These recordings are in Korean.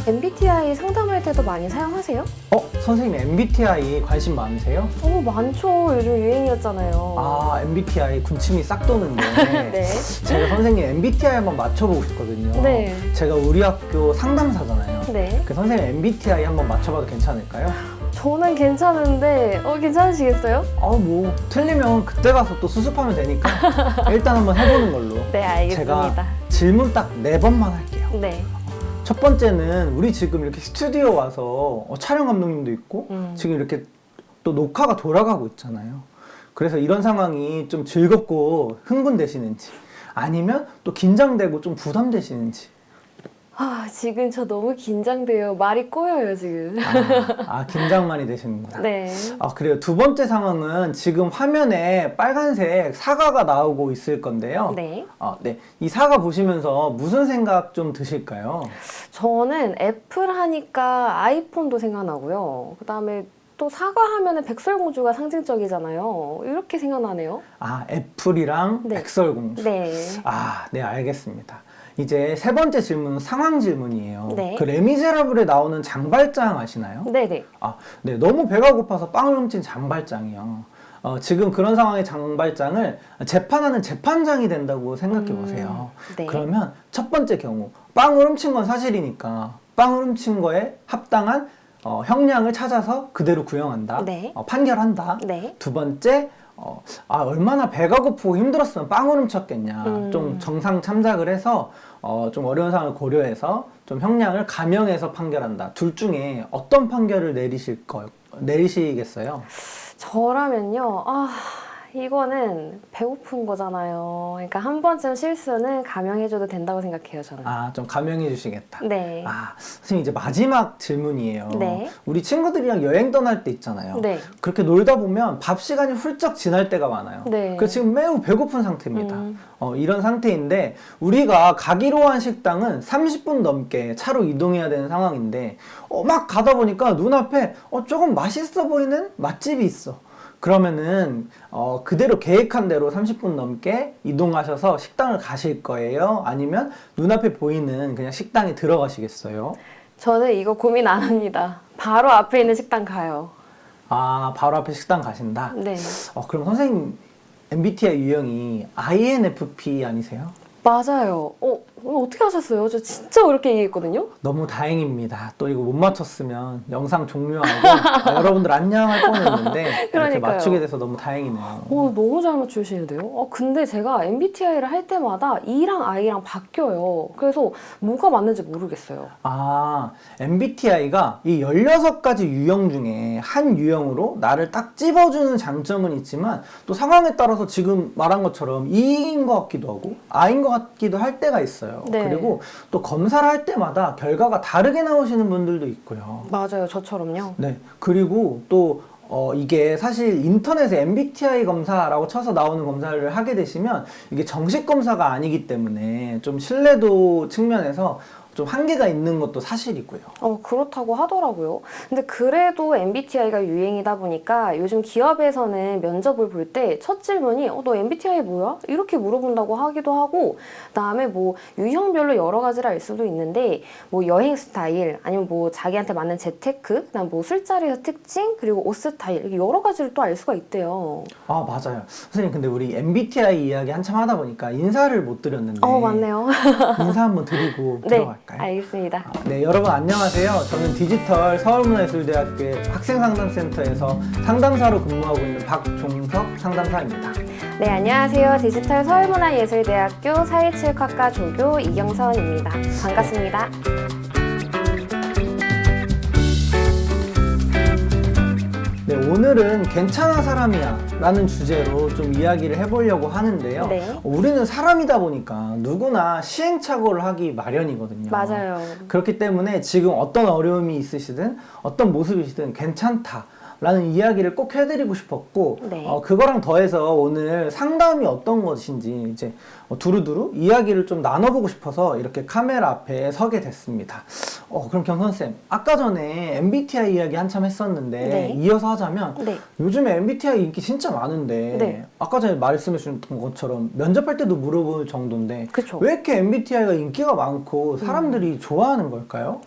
MBTI 상담할 때도 많이 사용하세요? 선생님 MBTI 관심 많으세요? 많죠. 요즘 유행이었잖아요. 아, MBTI 군침이 싹 도는데 네. 제가 선생님 MBTI 한번 맞춰보고 싶거든요. 네. 제가 우리 학교 상담사잖아요. 네. 그 선생님 MBTI 한번 맞춰봐도 괜찮을까요? 저는 괜찮은데, 괜찮으시겠어요? 뭐 틀리면 그때 가서 또 수습하면 되니까 일단 한번 해보는 걸로. 네, 알겠습니다. 제가 질문 딱 4번만 할게요. 네. 첫 번째는 우리 지금 이렇게 스튜디오 와서 촬영 감독님도 있고 지금 이렇게 또 녹화가 돌아가고 있잖아요. 그래서 이런 상황이 좀 즐겁고 흥분되시는지 아니면 또 긴장되고 좀 부담되시는지. 지금 저 너무 긴장돼요. 말이 꼬여요, 지금. 긴장 많이 되시는구나. 네. 그래요. 두 번째 상황은 지금 화면에 빨간색 사과가 나오고 있을 건데요. 네. 네. 이 사과 보시면서 무슨 생각 좀 드실까요? 저는 애플 하니까 아이폰도 생각나고요. 그 다음에 또 사과 하면은 백설공주가 상징적이잖아요. 이렇게 생각나네요. 애플이랑 네. 백설공주. 네. 네, 알겠습니다. 이제 세 번째 질문은 상황 질문이에요. 네. 그 레미제라블에 나오는 장발장 아시나요? 네네. 네, 너무 배가 고파서 빵을 훔친 장발장이요. 지금 그런 상황의 장발장을 재판하는 재판장이 된다고 생각해 보세요. 네. 그러면 첫 번째 경우, 빵을 훔친 건 사실이니까 빵을 훔친 거에 합당한 형량을 찾아서 그대로 구형한다. 네. 판결한다. 네. 두 번째, 얼마나 배가 고프고 힘들었으면 빵을 훔쳤겠냐. 좀 정상 참작을 해서 좀 어려운 상황을 고려해서 좀 형량을 감형해서 판결한다. 둘 중에 어떤 판결을 내리시겠어요? 저라면요, 이거는 배고픈 거잖아요. 그러니까 한 번쯤 실수는 감형해줘도 된다고 생각해요, 저는. 좀 감형해 주시겠다. 네. 선생님 이제 마지막 질문이에요. 네. 우리 친구들이랑 여행 떠날 때 있잖아요. 네. 그렇게 놀다 보면 밥 시간이 훌쩍 지날 때가 많아요. 네. 그래서 지금 매우 배고픈 상태입니다. 이런 상태인데 우리가 가기로 한 식당은 30분 넘게 차로 이동해야 되는 상황인데 막 가다 보니까 눈앞에 조금 맛있어 보이는 맛집이 있어. 그러면은 그대로 계획한 대로 30분 넘게 이동하셔서 식당을 가실 거예요? 아니면 눈앞에 보이는 그냥 식당에 들어가시겠어요? 저는 이거 고민 안 합니다. 바로 앞에 있는 식당 가요. 바로 앞에 식당 가신다? 네. 그럼 선생님 MBTI 유형이 INFP 아니세요? 맞아요. 어떻게 하셨어요? 저 진짜 어렵게 얘기했거든요? 너무 다행입니다. 또 이거 못 맞췄으면 영상 종료하고 여러분들 안녕 할 뻔했는데 이렇게 그러니까요. 맞추게 돼서 너무 다행이네요. 너무 잘 맞추시는데요? 근데 제가 MBTI를 할 때마다 E랑 I랑 바뀌어요. 그래서 뭐가 맞는지 모르겠어요. MBTI가 이 16가지 유형 중에 한 유형으로 나를 딱 찝어주는 장점은 있지만 또 상황에 따라서 지금 말한 것처럼 E인 것 같기도 하고 I인 것 같기도 할 때가 있어요. 네. 그리고 또 검사를 할 때마다 결과가 다르게 나오시는 분들도 있고요. 맞아요. 저처럼요. 네. 그리고 또 이게 사실 인터넷에 MBTI 검사라고 쳐서 나오는 검사를 하게 되시면 이게 정식 검사가 아니기 때문에 좀 신뢰도 측면에서 좀 한계가 있는 것도 사실이고요. 그렇다고 하더라고요. 근데 그래도 MBTI가 유행이다 보니까 요즘 기업에서는 면접을 볼 때 첫 질문이 너 MBTI 뭐야? 이렇게 물어본다고 하기도 하고 그다음에 뭐 유형별로 여러 가지를 알 수도 있는데 뭐 여행 스타일 아니면 뭐 자기한테 맞는 재테크 그다음 뭐 술자리에서 특징 그리고 옷 스타일 이렇게 여러 가지를 또 알 수가 있대요. 맞아요. 선생님 근데 우리 MBTI 이야기 한참 하다 보니까 인사를 못 드렸는데 맞네요. 인사 한번 드리고 네, 들어갈까요? 알겠습니다. 네, 여러분 안녕하세요. 저는 디지털 서울문화예술대학교의 학생상담센터에서 상담사로 근무하고 있는 박종석 상담사입니다. 네, 안녕하세요. 디지털 서울문화예술대학교 417학과 조교 이경선입니다. 반갑습니다. 네, 오늘은 괜찮아 사람이야 라는 주제로 좀 이야기를 해보려고 하는데요. 네. 우리는 사람이다 보니까 누구나 시행착오를 하기 마련이거든요. 맞아요. 그렇기 때문에 지금 어떤 어려움이 있으시든 어떤 모습이시든 괜찮다. 라는 이야기를 꼭 해드리고 싶었고 네. 그거랑 더해서 오늘 상담이 어떤 것인지 이제 두루두루 이야기를 좀 나눠보고 싶어서 이렇게 카메라 앞에 서게 됐습니다. 그럼 경선쌤, 아까 전에 MBTI 이야기 한참 했었는데 네. 이어서 하자면 네. 요즘에 MBTI 인기 진짜 많은데 네. 아까 전에 말씀해 주셨던 것처럼 면접할 때도 물어볼 정도인데 그쵸. 왜 이렇게 MBTI가 인기가 많고 사람들이 좋아하는 걸까요?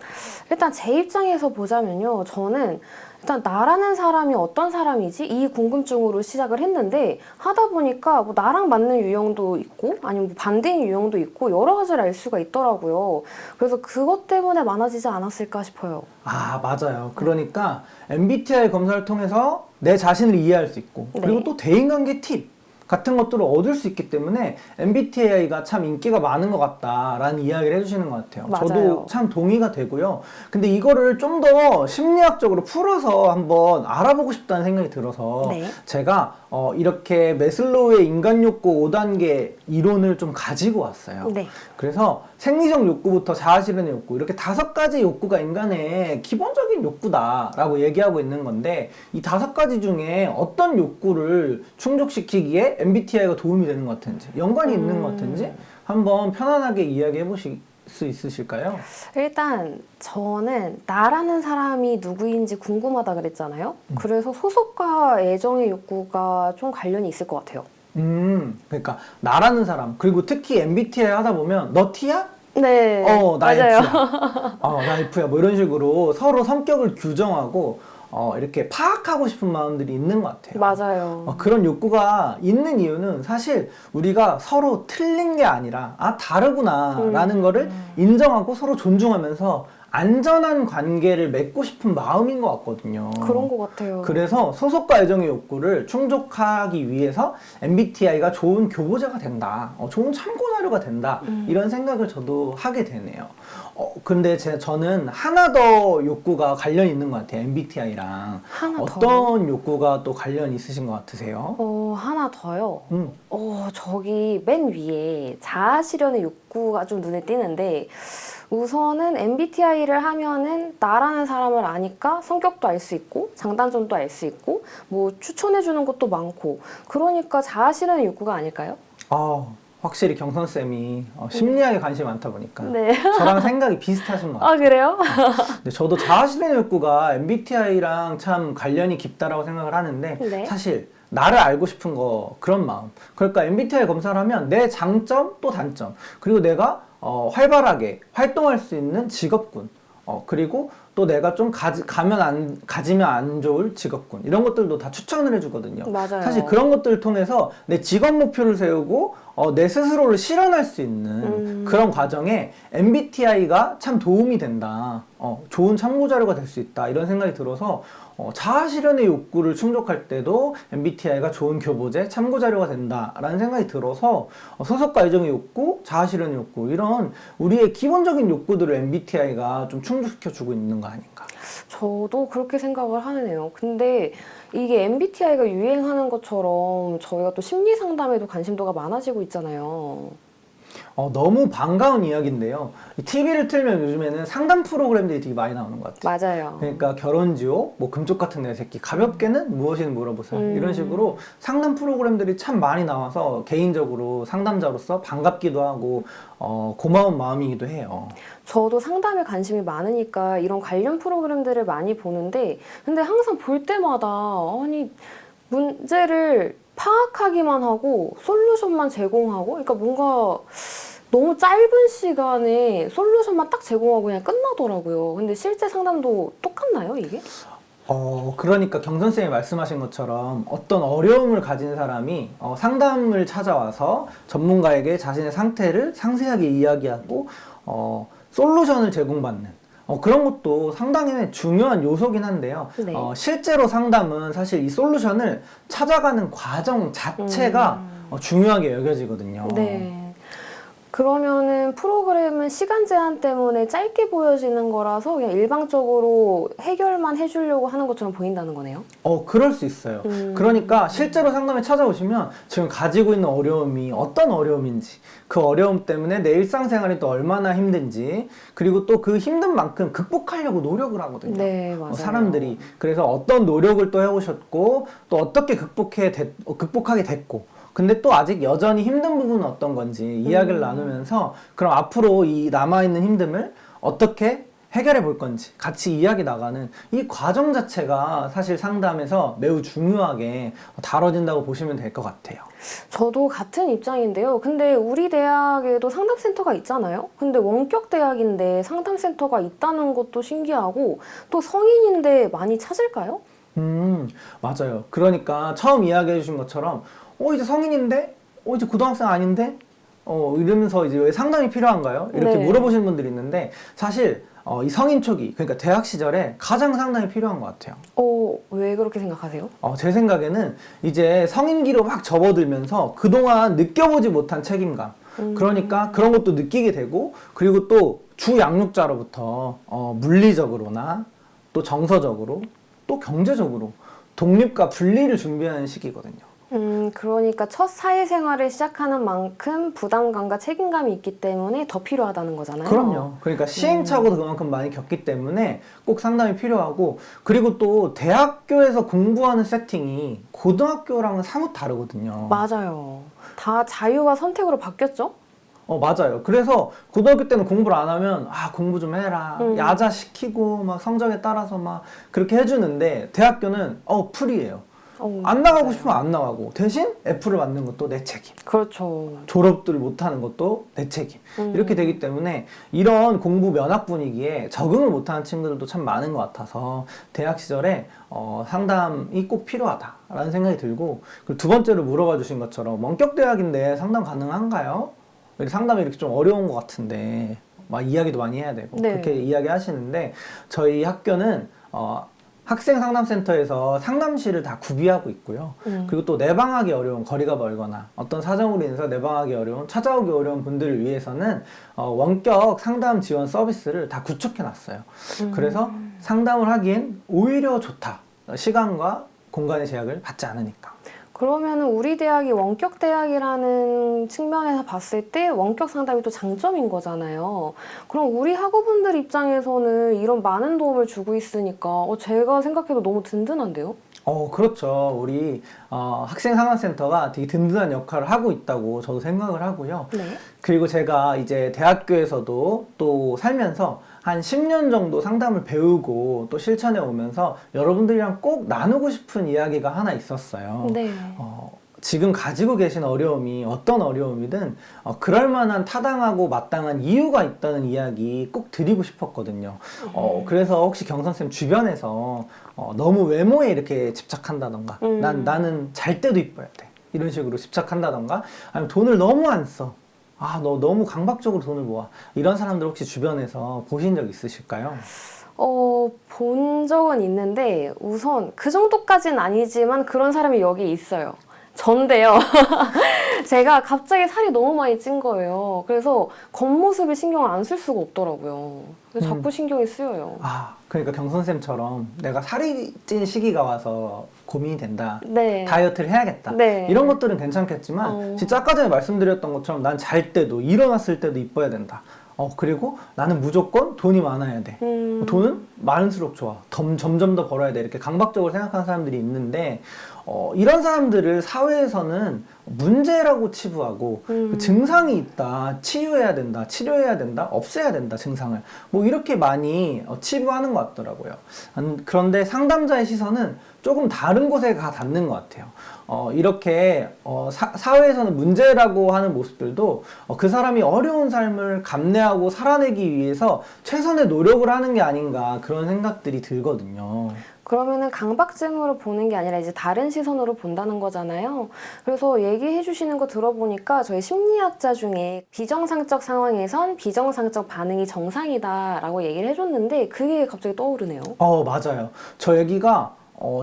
일단 제 입장에서 보자면요. 저는 일단 나라는 사람이 어떤 사람이지? 이 궁금증으로 시작을 했는데 하다 보니까 뭐 나랑 맞는 유형도 있고 아니면 뭐 반대인 유형도 있고 여러 가지를 알 수가 있더라고요. 그래서 그것 때문에 많아지지 않았을까 싶어요. 아, 맞아요. 그러니까 MBTI 검사를 통해서 내 자신을 이해할 수 있고 그리고 네. 또 대인관계 팁 같은 것들을 얻을 수 있기 때문에 MBTI가 참 인기가 많은 것 같다라는 이야기를 해주시는 것 같아요. 맞아요. 저도 참 동의가 되고요. 근데 이거를 좀 더 심리학적으로 풀어서 한번 알아보고 싶다는 생각이 들어서 네. 제가 이렇게 매슬로우의 인간 욕구 5단계 이론을 좀 가지고 왔어요. 네. 그래서 생리적 욕구부터 자아실현의 욕구 이렇게 5가지 욕구가 인간의 기본적인 욕구다라고 얘기하고 있는 건데 이 5가지 중에 어떤 욕구를 충족시키기에 MBTI가 도움이 되는 것 같은지 연관이 있는 것 같은지 한번 편안하게 이야기해 보실 수 있으실까요? 일단 저는 나라는 사람이 누구인지 궁금하다 그랬잖아요. 그래서 소속과 애정의 욕구가 좀 관련이 있을 것 같아요. 그러니까 나라는 사람 그리고 특히 MBTI 하다 보면 너 T야? 네. 나 맞아요. F야. 나 F야. 뭐 이런 식으로 서로 성격을 규정하고 이렇게 파악하고 싶은 마음들이 있는 것 같아요. 맞아요. 그런 욕구가 있는 이유는 사실 우리가 서로 틀린 게 아니라 다르구나 라는 거를 인정하고 서로 존중하면서 안전한 관계를 맺고 싶은 마음인 것 같거든요. 그런 것 같아요. 그래서 소속과 애정의 욕구를 충족하기 위해서 MBTI가 좋은 교보자가 된다. 좋은 참고 자료가 된다. 이런 생각을 저도 하게 되네요. 근데 저는 하나 더 욕구가 관련이 있는 것 같아요. MBTI랑. 하나 어떤 욕구가 또 관련이 있으신 것 같으세요? 하나 더요. 음. 저기 맨 위에 자아실현의 욕구가 좀 눈에 띄는데 우선은 MBTI를 하면은 나라는 사람을 아니까 성격도 알 수 있고 장단점도 알 수 있고 뭐 추천해주는 것도 많고 그러니까 자아실현의 욕구가 아닐까요? 확실히 경선쌤이 심리학에 관심이 많다 보니까 네. 저랑 생각이 비슷하신 것 같아요. 그래요? 근데 저도 자아실현 욕구가 MBTI랑 참 관련이 깊다라고 생각을 하는데 네. 사실 나를 알고 싶은 거 그런 마음. 그러니까 MBTI 검사를 하면 내 장점 또 단점 그리고 내가 활발하게 활동할 수 있는 직업군 그리고 또 내가 좀 가지면 안 좋을 직업군 이런 것들도 다 추천을 해주거든요. 맞아요. 사실 그런 것들을 통해서 내 직업 목표를 세우고 내 스스로를 실현할 수 있는 그런 과정에 MBTI가 참 도움이 된다. 좋은 참고 자료가 될 수 있다. 이런 생각이 들어서 자아실현의 욕구를 충족할 때도 MBTI가 좋은 교보제, 참고 자료가 된다라는 생각이 들어서 소속과 애정의 욕구, 자아실현의 욕구 이런 우리의 기본적인 욕구들을 MBTI가 좀 충족시켜주고 있는 거 아닌가. 저도 그렇게 생각을 하네요. 근데 이게 MBTI가 유행하는 것처럼 저희가 또 심리 상담에도 관심도가 많아지고 있잖아요. 너무 반가운 이야기인데요. TV를 틀면 요즘에는 상담 프로그램들이 되게 많이 나오는 것 같아요. 맞아요. 그러니까 결혼지옥, 뭐 금쪽 같은 내 새끼, 가볍게는 무엇이든 물어보세요. 이런 식으로 상담 프로그램들이 참 많이 나와서 개인적으로 상담자로서 반갑기도 하고 고마운 마음이기도 해요. 저도 상담에 관심이 많으니까 이런 관련 프로그램들을 많이 보는데 근데 항상 볼 때마다 아니 문제를 파악하기만 하고 솔루션만 제공하고 그러니까 뭔가 너무 짧은 시간에 솔루션만 딱 제공하고 그냥 끝나더라고요. 근데 실제 상담도 똑같나요, 이게? 그러니까 경선쌤이 말씀하신 것처럼 어떤 어려움을 가진 사람이 상담을 찾아와서 전문가에게 자신의 상태를 상세하게 이야기하고 솔루션을 제공받는 그런 것도 상당히 중요한 요소긴 한데요. 네. 실제로 상담은 사실 이 솔루션을 찾아가는 과정 자체가 중요하게 여겨지거든요. 네. 그러면은 프로그램은 시간 제한 때문에 짧게 보여지는 거라서 그냥 일방적으로 해결만 해주려고 하는 것처럼 보인다는 거네요. 그럴 수 있어요. 그러니까 실제로 상담에 찾아오시면 지금 가지고 있는 어려움이 어떤 어려움인지, 그 어려움 때문에 내 일상생활이 또 얼마나 힘든지, 그리고 또 그 힘든 만큼 극복하려고 노력을 하거든요. 네, 맞아요. 사람들이. 그래서 어떤 노력을 또 해오셨고, 또 어떻게 극복하게 됐고, 근데 또 아직 여전히 힘든 부분은 어떤 건지 이야기를 나누면서 그럼 앞으로 이 남아있는 힘듦을 어떻게 해결해 볼 건지 같이 이야기 나가는 이 과정 자체가 사실 상담에서 매우 중요하게 다뤄진다고 보시면 될 것 같아요. 저도 같은 입장인데요. 근데 우리 대학에도 상담센터가 있잖아요. 근데 원격 대학인데 상담센터가 있다는 것도 신기하고 또 성인인데 많이 찾을까요? 맞아요. 그러니까 처음 이야기해 주신 것처럼 이제 성인인데? 이제 고등학생 아닌데? 이러면서 이제 왜 상담이 필요한가요? 이렇게 네. 물어보시는 분들이 있는데 사실 이 성인 초기, 그러니까 대학 시절에 가장 상담이 필요한 것 같아요. 왜 그렇게 생각하세요? 제 생각에는 이제 성인기로 막 접어들면서 그동안 느껴보지 못한 책임감. 그러니까 그런 것도 느끼게 되고, 그리고 또 주 양육자로부터 물리적으로나 또 정서적으로 또 경제적으로 독립과 분리를 준비하는 시기거든요. 그러니까 첫 사회생활을 시작하는 만큼 부담감과 책임감이 있기 때문에 더 필요하다는 거잖아요. 그럼요. 그러니까 시행착오도 그만큼 많이 겪기 때문에 꼭 상담이 필요하고, 그리고 또 대학교에서 공부하는 세팅이 고등학교랑은 사뭇 다르거든요. 맞아요. 다 자유와 선택으로 바뀌었죠? 맞아요. 그래서 고등학교 때는 공부를 안 하면 공부 좀 해라, 야자 시키고 막 성적에 따라서 막 그렇게 해주는데, 대학교는 프리예요. 안 나가고 맞아요. 싶으면 안 나가고, 대신 F를 맞는 것도 내 책임, 그렇죠. 졸업들을 못하는 것도 내 책임, 이렇게 되기 때문에 이런 공부 면학 분위기에 적응을 못하는 친구들도 참 많은 것 같아서 대학 시절에 상담이 꼭 필요하다라는 생각이 들고, 그리고 두 번째로 물어봐 주신 것처럼 원격 대학인데 상담 가능한가요? 상담이 이렇게 좀 어려운 것 같은데 막 이야기도 많이 해야 되고, 네. 그렇게 이야기하시는데, 저희 학교는 학생 상담센터에서 상담실을 다 구비하고 있고요. 그리고 또 내방하기 어려운, 거리가 멀거나 어떤 사정으로 인해서 내방하기 어려운, 찾아오기 어려운 분들을 위해서는 원격 상담 지원 서비스를 다 구축해 놨어요. 그래서 상담을 하기엔 오히려 좋다. 시간과 공간의 제약을 받지 않으니까. 그러면은 우리 대학이 원격 대학이라는 측면에서 봤을 때 원격 상담이 또 장점인 거잖아요. 그럼 우리 학우분들 입장에서는 이런 많은 도움을 주고 있으니까 제가 생각해도 너무 든든한데요? 그렇죠. 우리 학생 상담센터가 되게 든든한 역할을 하고 있다고 저도 생각을 하고요. 네. 그리고 제가 이제 대학교에서도 또 살면서 한 10년 정도 상담을 배우고 또 실천해 오면서 여러분들이랑 꼭 나누고 싶은 이야기가 하나 있었어요. 네. 지금 가지고 계신 어려움이 어떤 어려움이든 그럴 만한 타당하고 마땅한 이유가 있다는 이야기 꼭 드리고 싶었거든요. 그래서 혹시 경선쌤 주변에서 너무 외모에 이렇게 집착한다던가, 나는 잘 때도 이뻐야 돼, 이런 식으로 집착한다던가, 아니면 돈을 너무 안 써, 너 너무 강박적으로 돈을 모아, 이런 사람들 혹시 주변에서 보신 적 있으실까요? 본 적은 있는데 우선 그 정도까지는 아니지만 그런 사람이 여기 있어요. 전데요. 제가 갑자기 살이 너무 많이 찐 거예요. 그래서 겉모습에 신경을 안 쓸 수가 없더라고요. 그래서 자꾸 신경이 쓰여요. 그러니까 경선쌤처럼 내가 살이 찐 시기가 와서 고민이 된다, 네. 다이어트를 해야겠다, 네. 이런 것들은 괜찮겠지만 진짜 아까 전에 말씀드렸던 것처럼 난 잘 때도 일어났을 때도 이뻐야 된다, 그리고 나는 무조건 돈이 많아야 돼, 돈은 많을수록 좋아, 점점 더 벌어야 돼, 이렇게 강박적으로 생각하는 사람들이 있는데, 이런 사람들을 사회에서는 문제라고 치부하고, 증상이 있다, 치유해야 된다, 치료해야 된다, 없애야 된다, 증상을 뭐 이렇게 많이 치부하는 것 같더라고요. 그런데 상담자의 시선은 조금 다른 곳에 가 닿는 것 같아요. 이렇게 사회에서는 문제라고 하는 모습들도 그 사람이 어려운 삶을 감내하고 살아내기 위해서 최선의 노력을 하는 게 아닌가, 그런 생각들이 들거든요. 그러면은 강박증으로 보는 게 아니라 이제 다른 시선으로 본다는 거잖아요. 그래서 얘기해 주시는 거 들어보니까 저희 심리학자 중에 비정상적 상황에선 비정상적 반응이 정상이다라고 얘기를 해줬는데 그게 갑자기 떠오르네요. 맞아요. 저 얘기가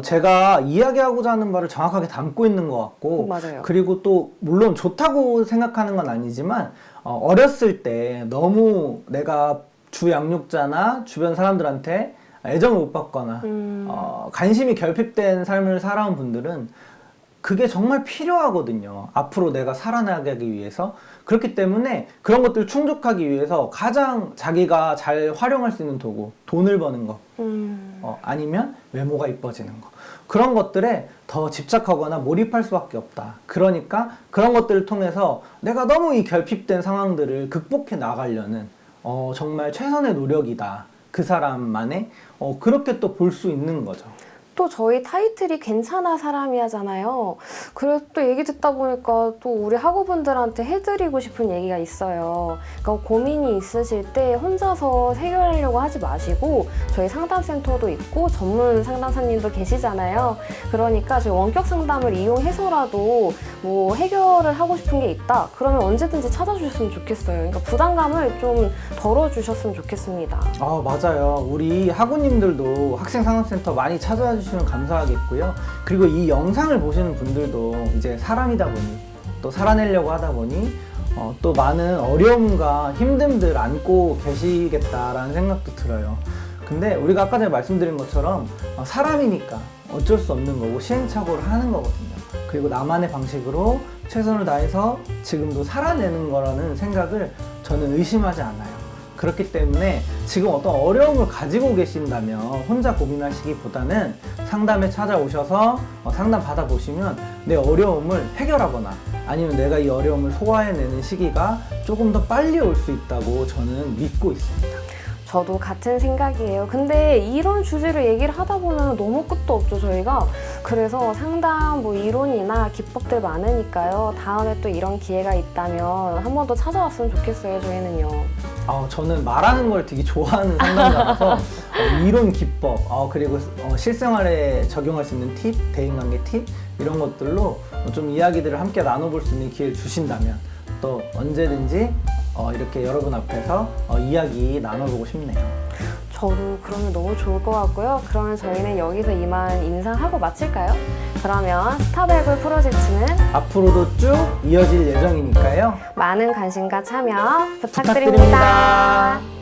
제가 이야기하고자 하는 바를 정확하게 담고 있는 것 같고, 맞아요. 그리고 또 물론 좋다고 생각하는 건 아니지만 어렸을 때 너무 내가 주 양육자나 주변 사람들한테 애정을 못 받거나 관심이 결핍된 삶을 살아온 분들은 그게 정말 필요하거든요. 앞으로 내가 살아나가기 위해서. 그렇기 때문에 그런 것들을 충족하기 위해서 가장 자기가 잘 활용할 수 있는 도구, 돈을 버는 거, 아니면 외모가 이뻐지는 거. 그런 것들에 더 집착하거나 몰입할 수밖에 없다. 그러니까 그런 것들을 통해서 내가 너무 이 결핍된 상황들을 극복해 나가려는 정말 최선의 노력이다. 그 사람만의 그렇게 또 볼 수 있는 거죠. 또 저희 타이틀이 괜찮아 사람이 하잖아요. 그래서 또 얘기 듣다 보니까 또 우리 학우분들한테 해드리고 싶은 얘기가 있어요. 그러니까 고민이 있으실 때 혼자서 해결하려고 하지 마시고 저희 상담센터도 있고 전문 상담사님도 계시잖아요. 그러니까 저희 원격 상담을 이용해서라도 뭐 해결을 하고 싶은 게 있다. 그러면 언제든지 찾아주셨으면 좋겠어요. 그러니까 부담감을 좀 덜어주셨으면 좋겠습니다. 아, 맞아요. 우리 학우님들도 학생 상담센터 많이 찾아와 주시면 감사하겠고요. 그리고 이 영상을 보시는 분들도 이제 사람이다 보니 또 살아내려고 하다 보니 또 많은 어려움과 힘듦들 안고 계시겠다라는 생각도 들어요. 근데 우리가 아까 전에 말씀드린 것처럼 사람이니까 어쩔 수 없는 거고 시행착오를 하는 거거든요. 그리고 나만의 방식으로 최선을 다해서 지금도 살아내는 거라는 생각을 저는 의심하지 않아요. 그렇기 때문에 지금 어떤 어려움을 가지고 계신다면 혼자 고민하시기보다는 상담에 찾아오셔서 상담 받아보시면 내 어려움을 해결하거나 아니면 내가 이 어려움을 소화해내는 시기가 조금 더 빨리 올 수 있다고 저는 믿고 있습니다. 저도 같은 생각이에요. 근데 이런 주제로 얘기를 하다 보면 너무 끝도 없죠, 저희가. 그래서 상담 뭐 이론이나 기법들 많으니까요. 다음에 또 이런 기회가 있다면 한 번 더 찾아왔으면 좋겠어요, 저희는요. 저는 말하는 걸 되게 좋아하는 상담자라서 이론 기법, 그리고 실생활에 적용할 수 있는 팁, 대인관계 팁 이런 것들로 좀 이야기들을 함께 나눠볼 수 있는 기회를 주신다면 또 언제든지 이렇게 여러분 앞에서 이야기 나눠보고 싶네요. 저도 그러면 너무 좋을 것 같고요. 그러면 저희는 여기서 이만 인사하고 마칠까요? 그러면 스타백을 프로젝트는 앞으로도 쭉 이어질 예정이니까요. 많은 관심과 참여 부탁드립니다. 부탁드립니다.